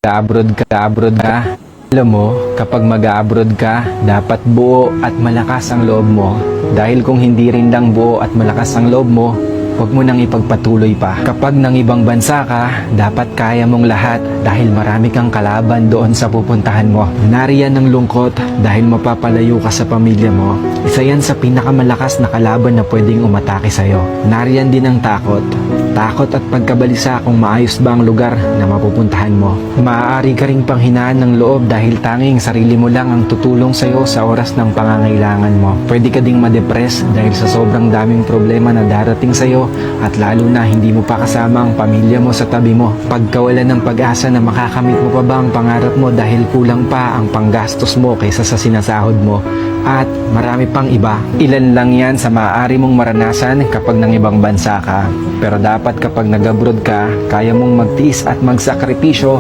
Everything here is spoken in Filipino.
abroad ka. Alam mo, kapag mag-abroad ka, dapat buo at malakas ang loob mo. Dahil kung hindi rin lang buo at malakas ang loob mo, huwag mo nang ipagpatuloy pa. Kapag nang ibang bansa ka, dapat kaya mong lahat dahil marami kang kalaban doon sa pupuntahan mo. Nariyan ng lungkot dahil mapapalayo ka sa pamilya mo. Isa yan sa pinakamalakas na kalaban na pwedeng umatake sa'yo. Nariyan din ang takot. Takot at pagkabalisa kung maayos ba ang lugar na mapupuntahan mo. Maaari ka ring panghinaan ng loob dahil tanging sarili mo lang ang tutulong sa'yo sa oras ng pangangailangan mo. Pwede ka ding ma-depress dahil sa sobrang daming problema na darating sa'yo at lalo na hindi mo pa kasama ang pamilya mo sa tabi mo. Pagkawalan ng pag-asa na makakamit mo pa ba ang pangarap mo dahil kulang pa ang panggastos mo kaysa sa sinasahod mo. At marami pang iba. Ilan lang yan sa maaari mong maranasan kapag nang ibang bansa ka. Pero dapat kapag nag-abroad ka, kaya mong magtiis at magsakripisyo